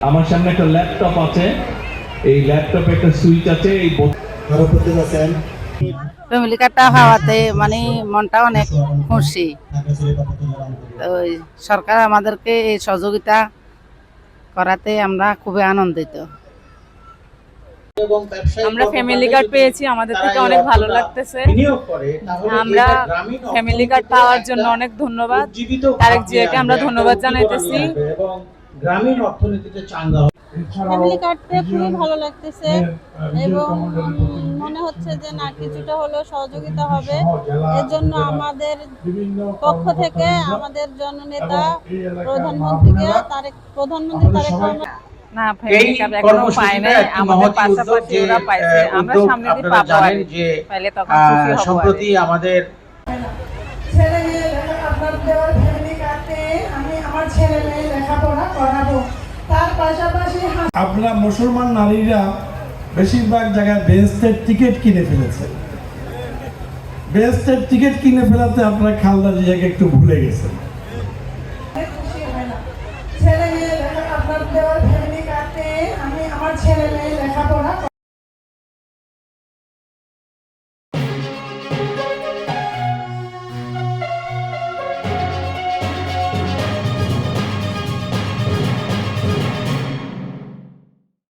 আমার সামনে একটা ল্যাপটপ আছে, এই ল্যাপটপে একটা সুইচ আছে। এই ফ্যামিলি কার্ডটা হওয়াতে মানে মনটা অনেক খুশি। ওই সরকার আমাদেরকে এই সহযোগিতা করাতে আমরা খুবই আনন্দিত। আমরা ফ্যামিলি কার্ড পেয়েছি, আমাদের থেকে অনেক ভালো লাগতেছে। আমরা ফ্যামিলি কার্ড পাওয়ার জন্য অনেক ধন্যবাদ, তারেক জিয়াকে আমরা ধন্যবাদ জানাইতেছি। গ্রামীণ অর্থনীতিতে চাঙ্গা ফ্যামিলি কার্ড পেয়ে খুবই ভালো লাগতেছে এবং মনে হচ্ছে যে না কিছুটা হলেও সহযোগিতা হবে। এর জন্য আমাদের পক্ষ থেকে আমাদের জননেতা প্রধানমন্ত্রী তারেক রহমান না, ফ্যামিলি কার্ড এখনো পায় নাই, আমাদের পাশাপাশি ওরা পাইছে। আমরা সামনে দিয়ে পাবো, পাইলে তখন খুশি হব। সম্প্রতি আমাদের ছেলে মেয়ে আপনার দেওয়ার ফ্যামিলি কার্ডে আমি আমার ছেলে মেয়ে লেখাপড়া করাবো। তার পাশাপাশি আপনারা মুসলমান নারীরা বেশিরভাগ জায়গায় বেহেশতের টিকিট কিনে ফেলেছে। বেহেশতের টিকিট কিনে ফেলাতে আপনারা খালদা জিয়াকে একটু ভুলে গেছেন। খুশি হয় না ছেলে মেয়ে আপনার দেওয়ার ফ্যামিলি কার্ডে আমি আমার ছেলে মেয়ে লেখাপড়া